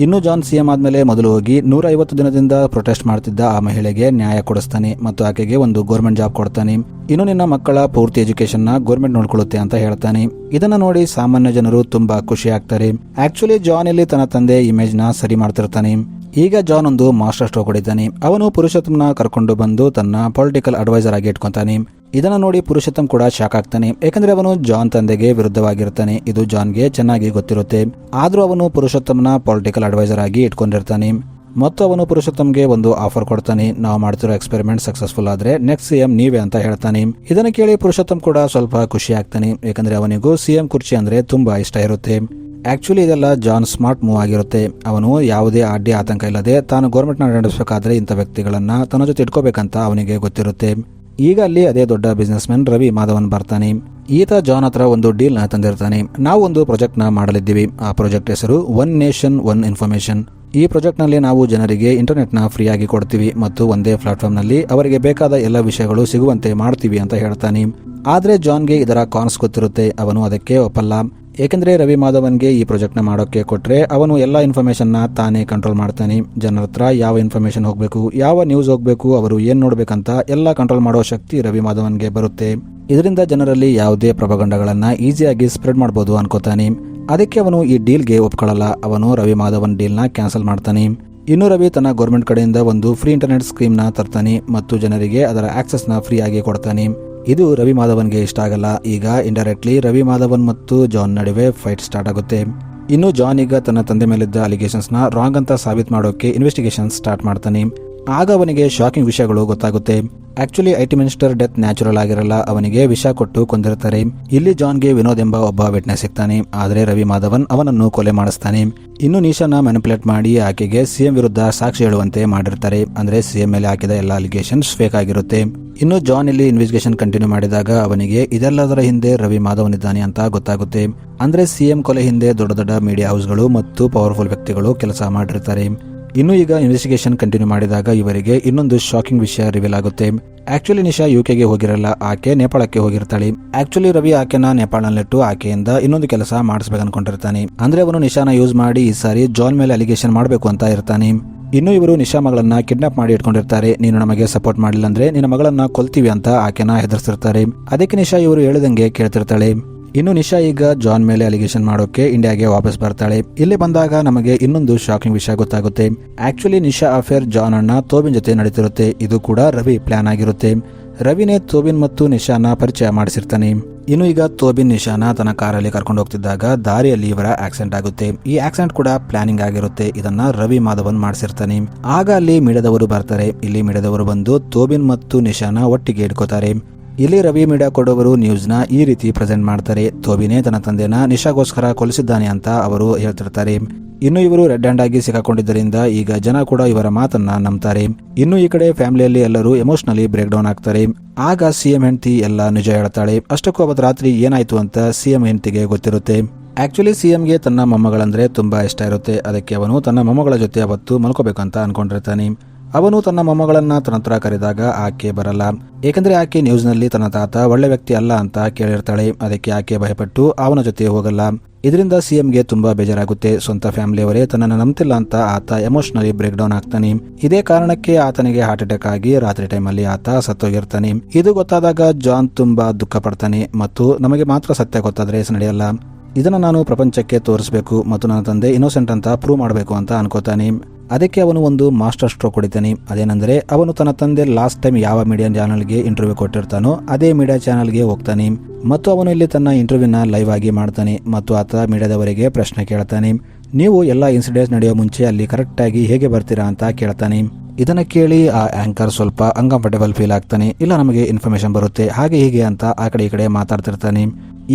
ಇನ್ನು ಜಾನ್ ಸಿಎಂ ಆದ್ಮೇಲೆ ಮೊದಲು ಹೋಗಿ 150 ದಿನದಿಂದ ಪ್ರೊಟೆಸ್ಟ್ ಮಾಡ್ತಿದ್ದ ಆ ಮಹಿಳೆಗೆ ನ್ಯಾಯ ಕೊಡಿಸ್ತಾನೆ ಮತ್ತು ಆಕೆಗೆ ಒಂದು ಗೌರ್ಮೆಂಟ್ ಜಾಬ್ ಕೊಡ್ತಾನೆ. ಇನ್ನು ನಿನ್ನ ಮಕ್ಕಳ ಪೂರ್ತಿ ಎಜುಕೇಶನ್ ನ ಗೌರ್ಮೆಂಟ್ ನೋಡ್ಕೊಳ್ಳುತ್ತೆ ಅಂತ ಹೇಳ್ತಾನೆ. ಇದನ್ನ ನೋಡಿ ಸಾಮಾನ್ಯ ಜನರು ತುಂಬಾ ಖುಷಿ ಆಗ್ತಾರೆ. ಆಕ್ಚುಲಿ ಜಾನ್ ಇಲ್ಲಿ ತನ್ನ ತಂದೆ ಇಮೇಜ್ ನ ಸರಿ ಮಾಡ್ತಿರ್ತಾನೆ. ಈಗ ಜಾನ್ ಒಂದು ಮಾಸ್ಟರ್ ಸ್ಟ್ರೋಕ್ ಹೊಡಿತಾನೆ. ಅವನು ಪುರುಷೋತ್ತಮ್ನ ಕರ್ಕೊಂಡು ಬಂದು ತನ್ನ ಪೊಲಿಟಿಕಲ್ ಅಡ್ವೈಸರ್ ಆಗಿ ಇಟ್ಕೊಂತಾನೆ. ಇದನ್ನ ನೋಡಿ ಪುರುಷೋತ್ತಮ್ ಕೂಡ ಶಾಕ್ ಆಗ್ತಾನೆ. ಯಾಕಂದ್ರೆ ಅವನು ಜಾನ್ ತಂದೆಗೆ ವಿರುದ್ಧವಾಗಿರ್ತಾನೆ. ಇದು ಜಾನ್ಗೆ ಚೆನ್ನಾಗಿ ಗೊತ್ತಿರುತ್ತೆ. ಆದ್ರೂ ಅವನು ಪುರುಷೋತ್ತಮ್ನ ಪೊಲಿಟಿಕಲ್ ಅಡ್ವೈಸರ್ ಆಗಿ ಇಟ್ಕೊಂಡಿರ್ತಾನೆ. ಮತ್ತು ಅವನು ಪುರುಷೋತ್ತಮ್ಗೆ ಒಂದು ಆಫರ್ ಕೊಡ್ತಾನೆ. ನಾವು ಮಾಡ್ತಿರೋ ಎಕ್ಸ್ಪೆರಿಮೆಂಟ್ ಸಕ್ಸಸ್ಫುಲ್ ಆದ್ರೆ ನೆಕ್ಸ್ಟ್ ಸಿಎಂ ನೀವೇ ಅಂತ ಹೇಳ್ತಾನೆ. ಇದನ್ನ ಕೇಳಿ ಪುರುಷೋತ್ತಮ್ ಕೂಡ ಸ್ವಲ್ಪ ಖುಷಿ ಆಗ್ತಾನೆ. ಯಾಕಂದ್ರೆ ಅವನಿಗೂ ಸಿಎಂ ಕುರ್ಚಿ ಅಂದ್ರೆ ತುಂಬಾ ಇಷ್ಟ ಇರುತ್ತೆ. ಆಕ್ಚುಲಿ ಇದೆಲ್ಲ ಜಾನ್ ಸ್ಮಾರ್ಟ್ ಮೂವ್ ಆಗಿರುತ್ತೆ. ಅವನು ಯಾವುದೇ ಅಡ್ಡಿ ಆತಂಕ ಇಲ್ಲದೆ ತಾನು ಗೌರ್ಮೆಂಟ್ ನ ನಡೆಸಬೇಕಾದ್ರೆ ಇಂಥ ವ್ಯಕ್ತಿಗಳನ್ನ ತನ್ನ ಜೊತೆ ಇಟ್ಕೋಬೇಕಂತ ಅವನಿಗೆ ಗೊತ್ತಿರುತ್ತೆ. ಈಗ ಅಲ್ಲಿ ಅದೇ ದೊಡ್ಡ ಬಿಸ್ನೆಸ್ ಮ್ಯಾನ್ ರವಿ ಮಾಧವನ್ ಬರ್ತಾನೆ. ಈತ ಜಾನ್ ಹತ್ರ ಒಂದು ಡೀಲ್ ನ ತಂದಿರ್ತಾನೆ. ನಾವು ಒಂದು ಪ್ರಾಜೆಕ್ಟ್ ನ ಮಾಡಲಿದ್ದೀವಿ. ಆ ಪ್ರಾಜೆಕ್ಟ್ ಹೆಸರು ಒನ್ ನೇಷನ್ ಒನ್ ಇನ್ಫಾರ್ಮೇಶನ್. ಈ ಪ್ರಾಜೆಕ್ಟ್ ನಲ್ಲಿ ನಾವು ಜನರಿಗೆ ಇಂಟರ್ನೆಟ್ ನ ಫ್ರೀ ಆಗಿ ಕೊಡ್ತೀವಿ ಮತ್ತು ಒಂದೇ ಪ್ಲಾಟ್ಫಾರ್ಮ್ ನಲ್ಲಿ ಅವರಿಗೆ ಬೇಕಾದ ಎಲ್ಲ ವಿಷಯಗಳು ಸಿಗುವಂತೆ ಮಾಡ್ತೀವಿ ಅಂತ ಹೇಳ್ತಾನೆ. ಆದ್ರೆ ಜಾನ್ಗೆ ಇದರ ಕಾನ್ಸ್ ಗೊತ್ತಿರುತ್ತೆ. ಅವನು ಅದಕ್ಕೆ ಒಪ್ಪಲ್ಲ. ಏಕೆಂದ್ರೆ ರವಿ ಮಾಧವನ್ಗೆ ಈ ಪ್ರಾಜೆಕ್ಟ್ ನ ಮಾಡೋಕೆ ಕೊಟ್ರೆ ಅವನು ಎಲ್ಲಾ ಇನ್ಫಾರ್ಮೇಶನ್ ನ ತಾನೇ ಕಂಟ್ರೋಲ್ ಮಾಡ್ತಾನೆ. ಜನರ ಹತ್ರ ಯಾವ ಇನ್ಫಾರ್ಮೇಶನ್ ಹೋಗ್ಬೇಕು, ಯಾವ ನ್ಯೂಸ್ ಹೋಗ್ಬೇಕು, ಅವರು ಏನ್ ನೋಡ್ಬೇಕಂತ ಎಲ್ಲ ಕಂಟ್ರೋಲ್ ಮಾಡೋ ಶಕ್ತಿ ರವಿ ಮಾಧವನ್ಗೆ ಬರುತ್ತೆ. ಇದರಿಂದ ಜನರಲ್ಲಿ ಯಾವುದೇ ಪ್ರಭಾಗಂಡಗಳನ್ನ ಈಸಿಯಾಗಿ ಸ್ಪ್ರೆಡ್ ಮಾಡಬಹುದು ಅನ್ಕೋತಾನೆ. ಅದಕ್ಕೆ ಅವನು ಈ ಡೀಲ್ಗೆ ಒಪ್ಕೊಳ್ಳಲ್ಲ. ಅವನು ರವಿ ಮಾಧವನ್ ಡೀಲ್ ನ ಕ್ಯಾನ್ಸಲ್ ಮಾಡ್ತಾನೆ. ಇನ್ನು ರವಿ ತನ್ನ ಗೌರ್ಮೆಂಟ್ ಕಡೆಯಿಂದ ಒಂದು ಫ್ರೀ ಇಂಟರ್ನೆಟ್ ಸ್ಕೀಮ್ ನ ತರ್ತಾನೆ ಮತ್ತು ಜನರಿಗೆ ಅದರ ಆಕ್ಸೆಸ್ ನ ಫ್ರೀ ಆಗಿ ಕೊಡ್ತಾನೆ. ಇದು ರವಿ ಮಾಧವನ್ಗೆ ಇಷ್ಟ ಆಗಲ್ಲ. ಈಗ ಇಂಡೈರೆಕ್ಟ್ಲಿ ರವಿ ಮಾಧವನ್ ಮತ್ತು ಜಾನ್ ನಡುವೆ ಫೈಟ್ ಸ್ಟಾರ್ಟ್ ಆಗುತ್ತೆ. ಇನ್ನು ಜಾನ್ ಈಗ ತನ್ನ ತಂದೆ ಮೇಲಿದ್ದ ಅಲಿಗೇಷನ್ಸ್ ನ ರಾಂಗ್ ಅಂತ ಸಾಬೀತು ಮಾಡೋಕೆ ಇನ್ವೆಸ್ಟಿಗೇಷನ್ ಸ್ಟಾರ್ಟ್ ಮಾಡ್ತಾನೆ. ಆಗ ಅವನಿಗೆ ಶಾಕಿಂಗ್ ವಿಷಯಗಳು ಗೊತ್ತಾಗುತ್ತೆ. Actually IT minister death natural ಆಗಿರಲ್ಲ, ಅವನಿಗೆ ವಿಷ ಕೊಟ್ಟು ಕೊಂದಿರ್ತಾರೆ. ಇಲ್ಲಿ ಜಾನ್ಗೆ ವಿನೋದ್ ಎಂಬ ಒಬ್ಬ ವಿಟ್ನೆಸ್ ಸಿಗ್ತಾನೆ, ಆದ್ರೆ ರವಿ ಮಾಧವನ್ ಅವನನ್ನು ಕೊಲೆ ಮಾಡಿಸ್ತಾನೆ. ಇನ್ನು ನಿಶಾನ ಮ್ಯಾನಿಪುಲೇಟ್ ಮಾಡಿ ಆಕೆಗೆ ಸಿಎಂ ವಿರುದ್ಧ ಸಾಕ್ಷಿ ಹೇಳುವಂತೆ ಮಾಡಿರ್ತಾರೆ. ಅಂದ್ರೆ ಸಿಎಂ ಮೇಲೆ ಹಾಕಿದ ಎಲ್ಲ ಅಲಿಗೇಷನ್ಸ್ ಫೇಕ್ ಆಗಿರುತ್ತೆ. ಇನ್ನು ಜಾನ್ ಇಲ್ಲಿ ಇನ್ವೆಸ್ಟಿಗೇಷನ್ ಕಂಟಿನ್ಯೂ ಮಾಡಿದಾಗ ಅವನಿಗೆ ಇದೆಲ್ಲದರ ಹಿಂದೆ ರವಿ ಮಾಧವನ್ ಇದ್ದಾನೆ ಅಂತ ಗೊತ್ತಾಗುತ್ತೆ. ಅಂದ್ರೆ ಸಿಎಂ ಕೊಲೆ ಹಿಂದೆ ದೊಡ್ಡ ದೊಡ್ಡ ಮೀಡಿಯಾ ಹೌಸ್ಗಳು ಮತ್ತು ಪವರ್ಫುಲ್ ವ್ಯಕ್ತಿಗಳು ಕೆಲಸ ಮಾಡಿರ್ತಾರೆ. ಇನ್ನು ಈಗ ಇನ್ವೆಸ್ಟಿಗೇಷನ್ ಕಂಟಿನ್ಯೂ ಮಾಡಿದಾಗ ಇವರಿಗೆ ಇನ್ನೊಂದು ಶಾಕಿಂಗ್ ವಿಷಯ ರಿವೀಲ್ ಆಗುತ್ತೆ. ಆಕ್ಚುಲಿ ನಿಶಾ ಯುಕೆಗೆ ಹೋಗಿರಲ್ಲ, ಆಕೆ ನೇಪಾಳಕ್ಕೆ ಹೋಗಿರ್ತಾಳೆ. ಆಕ್ಚುಲಿ ರವಿ ಆಕೆನ ನೇಪಾಳನಲ್ಲಿಟ್ಟು ಆಕೆಯಿಂದ ಇನ್ನೊಂದು ಕೆಲಸ ಮಾಡಿಸ್ಬೇಕು ಅನ್ಕೊಂಡಿರ್ತಾನೆ. ಅಂದ್ರೆ ಅವನು ನಿಶಾನ ಯೂಸ್ ಮಾಡಿ ಈ ಸಾರಿ ಜಾನ್ ಮೇಲೆ ಅಲಿಗೇಷನ್ ಮಾಡಬೇಕು ಅಂತ ಇರ್ತಾನೆ. ಇನ್ನು ಇವರು ನಿಶಾ ಮಗಳನ್ನ ಕಿಡ್ನಾಪ್ ಮಾಡಿ ಇಟ್ಕೊಂಡಿರ್ತಾರೆ. ನೀನು ನಮಗೆ ಸಪೋರ್ಟ್ ಮಾಡಿಲ್ಲ ಅಂದ್ರೆ ನಿನ್ನ ಮಗಳನ್ನ ಕೊಲ್ತೀವಿ ಅಂತ ಆಕೆನ ಹೆದರ್ಸಿರ್ತಾರೆ. ಅದಕ್ಕೆ ನಿಶಾ ಇವರು ಹೇಳಿದಂಗೆ ಕೇಳ್ತಿರ್ತಾಳೆ. ಇನ್ನು ನಿಶಾ ಈಗ ಜಾನ್ ಮೇಲೆ ಅಲಿಗೇಷನ್ ಮಾಡೋಕೆ ಇಂಡಿಯಾಗೆ ವಾಪಸ್ ಬರ್ತಾಳೆ. ಇಲ್ಲಿ ಬಂದಾಗ ನಮಗೆ ಇನ್ನೊಂದು ಶಾಕಿಂಗ್ ವಿಷಯ ಗೊತ್ತಾಗುತ್ತೆ. ಆಕ್ಚುಲಿ ನಿಶಾ ಅಫೇರ್ ಜಾನ್ ಅಣ್ಣ ತೋಬಿನ್ ಜೊತೆ ನಡೀತಿರುತ್ತೆ. ಇದು ಕೂಡ ರವಿ ಪ್ಲಾನ್ ಆಗಿರುತ್ತೆ. ರವಿನೇ ತೋಬಿನ್ ಮತ್ತು ನಿಶಾನ ಪರಿಚಯ ಮಾಡಿಸಿರ್ತಾನೆ. ಇನ್ನು ಈಗ ತೋಬಿನ್ ನಿಶಾನ ತನ್ನ ಕಾರಲ್ಲಿ ಕರ್ಕೊಂಡು ಹೋಗ್ತಿದ್ದಾಗ ದಾರಿಯಲ್ಲಿ ಇವರ ಆಕ್ಸಿಡೆಂಟ್ ಆಗುತ್ತೆ. ಈ ಆಕ್ಸಿಡೆಂಟ್ ಕೂಡ ಪ್ಲಾನಿಂಗ್ ಆಗಿರುತ್ತೆ. ಇದನ್ನ ರವಿ ಮಾಧವನ್ ಮಾಡಿಸಿರ್ತಾನೆ. ಆಗ ಅಲ್ಲಿ ಮೀಡಿಯಾದವರು ಬರ್ತಾರೆ. ಇಲ್ಲಿ ಮೀಡಿಯಾದವರು ಬಂದು ತೋಬಿನ್ ಮತ್ತು ನಿಶಾನ ಒಟ್ಟಿಗೆ ಇಟ್ಕೋತಾರೆ. ಇಲ್ಲಿ ರವಿ ಮೀಡಿಯಾ ಕೊಡೋವರು ನ್ಯೂಸ್ ನ ಈ ರೀತಿ ಪ್ರೆಸೆಂಟ್ ಮಾಡ್ತಾರೆ. ತೋಬಿನೇ ತನ್ನ ತಂದೆನ ನಿಶಾಗೋಸ್ಕರ ಕೊಲಿಸಿದ್ದಾನೆ ಅಂತ ಅವರು ಹೇಳ್ತಿರ್ತಾರೆ. ಇನ್ನು ಇವರು ರೆಡ್ ಹ್ಯಾಂಡ್ ಆಗಿ ಸಿಕ್ಕಾಕೊಂಡಿದ್ದರಿಂದ ಈಗ ಜನ ಕೂಡ ಇವರ ಮಾತನ್ನ ನಂಬ್ತಾರೆ. ಇನ್ನು ಈ ಕಡೆ ಫ್ಯಾಮಿಲಿಯಲ್ಲಿ ಎಲ್ಲರೂ ಎಮೋಷನಲಿ ಬ್ರೇಕ್ ಡೌನ್ ಆಗ್ತಾರೆ. ಆಗ ಸಿಎಂ ಹೆಂಡತಿ ಎಲ್ಲ ನಿಜ ಹೇಳ್ತಾಳೆ. ಅಷ್ಟಕ್ಕೂ ಅವತ್ತು ರಾತ್ರಿ ಏನಾಯ್ತು ಅಂತ ಸಿಎಂ ಹೆಂಡತಿಗೆ ಗೊತ್ತಿರುತ್ತೆ. ಆಕ್ಚುಲಿ ಸಿಎಂಗೆ ತನ್ನ ಮೊಮ್ಮಗಳಂದ್ರೆ ತುಂಬಾ ಇಷ್ಟ ಇರುತ್ತೆ. ಅದಕ್ಕೆ ಅವನು ತನ್ನ ಮೊಮ್ಮಗಳ ಜೊತೆ ಅವತ್ತು ಮಲ್ಕೋಬೇಕಂತ ಅನ್ಕೊಂಡಿರ್ತಾನೆ. ಅವನು ತನ್ನ ಮೊಮ್ಮಗಳನ್ನ ತನ್ನ ಹತ್ರ ಕರೆದಾಗ ಆಕೆ ಬರಲ್ಲ. ಏಕೆಂದ್ರೆ ಆಕೆ ನ್ಯೂಸ್ ನಲ್ಲಿ ತನ್ನ ತಾತ ಒಳ್ಳೆ ವ್ಯಕ್ತಿ ಅಲ್ಲ ಅಂತ ಕೇಳಿರ್ತಾಳೆ. ಅದಕ್ಕೆ ಆಕೆ ಭಯಪಟ್ಟು ಅವನ ಜೊತೆ ಹೋಗಲ್ಲ. ಇದರಿಂದ ಸಿಎಂಗೆ ತುಂಬಾ ಬೇಜಾರಾಗುತ್ತೆ. ಸ್ವಂತ ಫ್ಯಾಮಿಲಿಯವರೇ ತನ್ನನ್ನು ನಂಬ್ತಿಲ್ಲ ಅಂತ ಆತ ಎಮೋಷನಲಿ ಬ್ರೇಕ್ ಡೌನ್ ಆಗ್ತಾನೆ. ಇದೇ ಕಾರಣಕ್ಕೆ ಆತನಿಗೆ ಹಾರ್ಟ್ ಅಟ್ಯಾಕ್ ಆಗಿ ರಾತ್ರಿ ಟೈಮಲ್ಲಿ ಆತ ಸತ್ತೋಗಿರ್ತಾನೆ. ಇದು ಗೊತ್ತಾದಾಗ ಜಾನ್ ತುಂಬಾ ದುಃಖ ಪಡ್ತಾನೆ ಮತ್ತು ನಮಗೆ ಮಾತ್ರ ಸತ್ಯ ಗೊತ್ತಾದ್ರೆ ನಡೆಯಲ್ಲ, ಇದನ್ನ ನಾನು ಪ್ರಪಂಚಕ್ಕೆ ತೋರಿಸಬೇಕು ಮತ್ತು ನನ್ನ ತಂದೆ ಇನ್ನೋಸೆಂಟ್ ಅಂತ ಪ್ರೂವ್ ಮಾಡಬೇಕು ಅಂತ ಅನ್ಕೋತಾನೆ. ಅದಕ್ಕೆ ಅವನು ಒಂದು ಮಾಸ್ಟರ್ ಸ್ಟ್ರೋಕ್ ಹೊಡಿತಾನೆ. ಅದೇನೆಂದ್ರೆ ಅವನು ತನ್ನ ತಂದೆ ಲಾಸ್ಟ್ ಟೈಮ್ ಯಾವ ಮೀಡಿಯಾ ಚಾನಲ್ಗೆ ಇಂಟರ್ವ್ಯೂ ಕೊಟ್ಟಿರ್ತಾನೋ ಅದೇ ಮೀಡಿಯಾ ಚಾನಲ್ಗೆ ಹೋಗ್ತಾನೆ ಮತ್ತು ಅವನು ಇಲ್ಲಿ ತನ್ನ ಇಂಟರ್ವ್ಯೂನ ಲೈವ್ ಆಗಿ ಮಾಡ್ತಾನೆ ಮತ್ತು ಆತ ಮೀಡಿಯಾದವರಿಗೆ ಪ್ರಶ್ನೆ ಕೇಳ್ತಾನೆ. ನೀವು ಎಲ್ಲ ಇನ್ಸಿಡೆಂಟ್ಸ್ ನಡೆಯೋ ಮುಂಚೆ ಅಲ್ಲಿ ಕರೆಕ್ಟ್ ಆಗಿ ಹೇಗೆ ಬರ್ತೀರಾ ಅಂತ ಕೇಳ್ತಾನೆ. ಇದನ್ನ ಕೇಳಿ ಆ ಆಂಕರ್ ಸ್ವಲ್ಪ ಅನ್ಕಂಫರ್ಟೇಬಲ್ ಫೀಲ್ ಆಗ್ತಾನೆ. ಇಲ್ಲ ನಮಗೆ ಇನ್ಫಾರ್ಮೇಶನ್ ಬರುತ್ತೆ ಹಾಗೆ ಹೀಗೆ ಅಂತ ಆ ಕಡೆ ಈ ಕಡೆ ಮಾತಾಡ್ತಿರ್ತಾನೆ.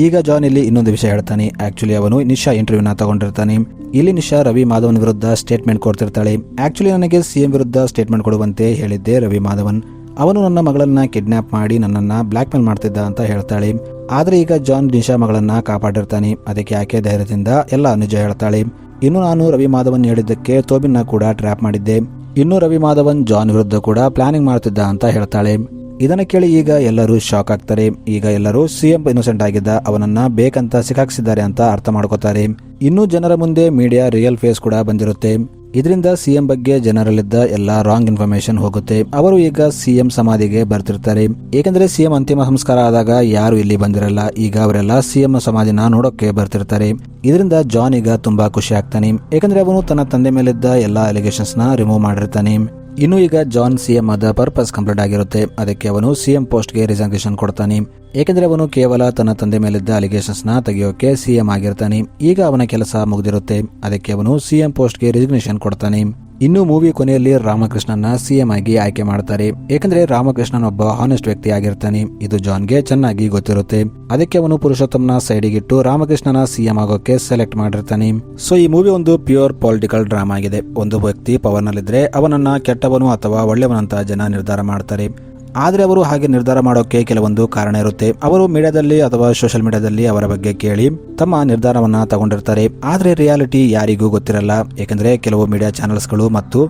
ಈಗ ಜಾನ್ ಇಲ್ಲಿ ಇನ್ನೊಂದು ವಿಷಯ ಹೇಳ್ತಾನೆ. ಆಕ್ಚುಲಿ ಅವನು ನಿಶಾ ಇಂಟರ್ವ್ಯೂನ ತಗೊಂಡಿರ್ತಾನೆ. ಇಲ್ಲಿ ನಿಶಾ ರವಿ ಮಾಧವನ್ ವಿರುದ್ಧ ಸ್ಟೇಟ್ಮೆಂಟ್ ಕೊಡ್ತಿರ್ತಾಳೆ. ಆಕ್ಚುಲಿ ನನಗೆ ಸಿಎಂ ವಿರುದ್ಧ ಸ್ಟೇಟ್ಮೆಂಟ್ ಕೊಡುವಂತೆ ಹೇಳಿದ್ದೆ ರವಿ ಮಾಧವನ್. ಅವನು ನನ್ನ ಮಗಳನ್ನ ಕಿಡ್ನಾಪ್ ಮಾಡಿ ನನ್ನನ್ನ ಬ್ಲಾಕ್ ಮೇಲ್ ಮಾಡ್ತಿದ್ದ ಅಂತ ಹೇಳ್ತಾಳೆ. ಆದ್ರೆ ಈಗ ಜಾನ್ ನಿಶಾ ಮಗಳನ್ನ ಕಾಪಾಡಿರ್ತಾನೆ. ಅದಕ್ಕೆ ಆಕೆ ಧೈರ್ಯದಿಂದ ಎಲ್ಲ ನಿಜ ಹೇಳ್ತಾಳೆ. ಇನ್ನು ನಾನು ರವಿ ಮಾಧವನ್ ಹೇಳಿದ್ದಕ್ಕೆ ತೋಬಿನ್ನ ಕೂಡ ಟ್ರ್ಯಾಪ್ ಮಾಡಿದ್ದೆ. ಇನ್ನು ರವಿ ಮಾಧವನ್ ಜಾನ್ ವಿರುದ್ಧ ಕೂಡ ಪ್ಲಾನಿಂಗ್ ಮಾಡ್ತಿದ್ದ ಅಂತ ಹೇಳ್ತಾಳೆ. ಇದನ್ನ ಕೇಳಿ ಈಗ ಎಲ್ಲರೂ ಶಾಕ್ ಆಗ್ತಾರೆ. ಈಗ ಎಲ್ಲರೂ ಸಿಎಂ ಇನ್ನೋಸೆಂಟ್ ಆಗಿದ್ದ, ಅವನನ್ನ ಬೇಕಂತ ಸಿಕ್ಕಾಕ್ಸಿದ್ದಾರೆ ಅಂತ ಅರ್ಥ ಮಾಡ್ಕೋತಾರೆ. ಇನ್ನು ಜನರ ಮುಂದೆ ಮೀಡಿಯಾ ರಿಯಲ್ ಫೇಸ್ ಕೂಡ ಬಂದಿರುತ್ತೆ. ಇದರಿಂದ ಸಿಎಂ ಬಗ್ಗೆ ಜನರಲ್ಲಿದ್ದ ಎಲ್ಲಾ ರಾಂಗ್ ಇನ್ಫಾರ್ಮೇಶನ್ ಹೋಗುತ್ತೆ. ಅವರು ಈಗ ಸಿಎಂ ಸಮಾಧಿಗೆ ಬರ್ತಿರ್ತಾರೆ. ಏಕೆಂದ್ರೆ ಸಿಎಂ ಅಂತಿಮ ಸಂಸ್ಕಾರ ಆದಾಗ ಯಾರು ಇಲ್ಲಿ ಬಂದಿರಲ್ಲ. ಈಗ ಅವರೆಲ್ಲ ಸಿಎಂ ಸಮಾಧಿನ ನೋಡೋಕೆ ಬರ್ತಿರ್ತಾರೆ. ಇದರಿಂದ ಜಾನ್ ಈಗ ತುಂಬಾ ಖುಷಿ ಆಗ್ತಾನೆ. ಏಕೆಂದ್ರೆ ಅವನು ತನ್ನ ತಂದೆ ಮೇಲಿದ್ದ ಎಲ್ಲಾ ಅಲಿಗೇಷನ್ಸ್ ನ ರಿಮೂವ್ ಮಾಡಿರ್ತಾನೆ. ಇನ್ನು ಈಗ ಜಾನ್ ಸಿಎಂ ಆದ ಪರ್ಪಸ್ ಕಂಪ್ಲೀಟ್ ಆಗಿರುತ್ತೆ. ಅದಕ್ಕೆ ಅವನು ಸಿಎಂ ಪೋಸ್ಟ್ಗೆ ರಿಸೈಗ್ನೇಷನ್ ಕೊಡ್ತಾನೆ. ಏಕೆಂದ್ರೆ ಅವನು ಕೇವಲ ತನ್ನ ತಂದೆ ಮೇಲಿದ್ದ ಅಲಿಗೇಷನ್ಸ್ ನ ತೆಗೆಯೋಕೆ ಸಿಎಂ ಆಗಿರ್ತಾನೆ. ಈಗ ಅವನ ಕೆಲಸ ಮುಗಿದಿರುತ್ತೆ. ಅದಕ್ಕೆ ಅವನು ಸಿಎಂ ಪೋಸ್ಟ್ಗೆ ರಿಸಿಗ್ನೇಷನ್ ಕೊಡ್ತಾನೆ. ಇನ್ನು ಮೂವಿ ಕೊನೆಯಲ್ಲಿ ರಾಮಕೃಷ್ಣನ್ನ ಸಿಎಂ ಆಗಿ ಆಯ್ಕೆ ಮಾಡ್ತಾರೆ. ಏಕೆಂದ್ರೆ ರಾಮಕೃಷ್ಣನ್ ಒಬ್ಬ ಹಾನೆಸ್ಟ್ ವ್ಯಕ್ತಿ ಆಗಿರ್ತಾನೆ. ಇದು ಜಾನ್ಗೆ ಚೆನ್ನಾಗಿ ಗೊತ್ತಿರುತ್ತೆ. ಅದಕ್ಕೆ ಅವನು ಪುರುಷೋತ್ತಮ್ನ ಸೈಡಿಗಿಟ್ಟು ರಾಮಕೃಷ್ಣನ ಸಿಎಂ ಆಗೋಕೆ ಸೆಲೆಕ್ಟ್ ಮಾಡಿರ್ತಾನೆ. ಸೊ ಈ ಮೂವಿ ಒಂದು ಪ್ಯೂರ್ ಪೊಲಿಟಿಕಲ್ ಡ್ರಾಮಾ ಆಗಿದೆ. ಒಂದು ವ್ಯಕ್ತಿ ಪವರ್ ನಲ್ಲಿದ್ರೆ ಅವನನ್ನ ಕೆಟ್ಟವನು ಅಥವಾ ಒಳ್ಳೆಯವನಂತ ಜನ ನಿರ್ಧಾರ ಮಾಡ್ತಾರೆ. ಆದರೆ ಅವರು ಹಾಗೆ ನಿರ್ಧಾರ ಮಾಡೋಕೆ ಕೆಲವೊಂದು ಕಾರಣ ಇರುತ್ತೆ. ಅವರು ಮೀಡಿಯಾದಲ್ಲಿ ಅಥವಾ ಸೋಷಿಯಲ್ ಮೀಡಿಯಾದಲ್ಲಿ ಅವರ ಬಗ್ಗೆ ಕೇಳಿ ತಮ್ಮ ನಿರ್ಧಾರವನ್ನ ತಗೊಂಡಿರ್ತಾರೆ. ಆದರೆ ರಿಯಾಲಿಟಿ ಯಾರಿಗೂ ಗೊತ್ತಿರಲ್ಲ. ಏಕೆಂದರೆ ಕೆಲವು ಮೀಡಿಯಾ ಚಾನೆಲ್ಸ್ಗಳು ಮತ್ತು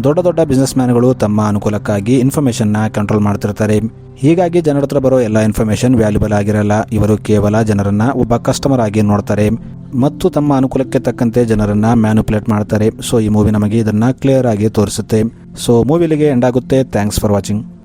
ದೊಡ್ಡ ದೊಡ್ಡ ಬಿಸ್ನೆಸ್ ಮ್ಯಾನ್ಗಳು ತಮ್ಮ ಅನುಕೂಲಕ್ಕಾಗಿ ಇನ್ಫಾರ್ಮೇಶನ್ನ ಕಂಟ್ರೋಲ್ ಮಾಡ್ತಿರ್ತಾರೆ. ಹೀಗಾಗಿ ಜನರ ಹತ್ರ ಬರೋ ಎಲ್ಲ ಇನ್ಫಾರ್ಮೇಶನ್ ವ್ಯಾಲ್ಯೂಬಲ್ ಆಗಿರಲ್ಲ. ಇವರು ಕೇವಲ ಜನರನ್ನ ಒಬ್ಬ ಕಸ್ಟಮರ್ ಆಗಿ ನೋಡ್ತಾರೆ ಮತ್ತು ತಮ್ಮ ಅನುಕೂಲಕ್ಕೆ ತಕ್ಕಂತೆ ಜನರನ್ನ ಮ್ಯಾನುಪುಲೇಟ್ ಮಾಡ್ತಾರೆ. ಸೊ ಈ ಮೂವಿ ನಮಗೆ ಇದನ್ನ ಕ್ಲಿಯರ್ ಆಗಿ ತೋರಿಸುತ್ತೆ. ಸೊ ಮೂವಿ ಇಲ್ಲಿಗೆ ಎಂಡ್ ಆಗುತ್ತೆ. Thanks for watching.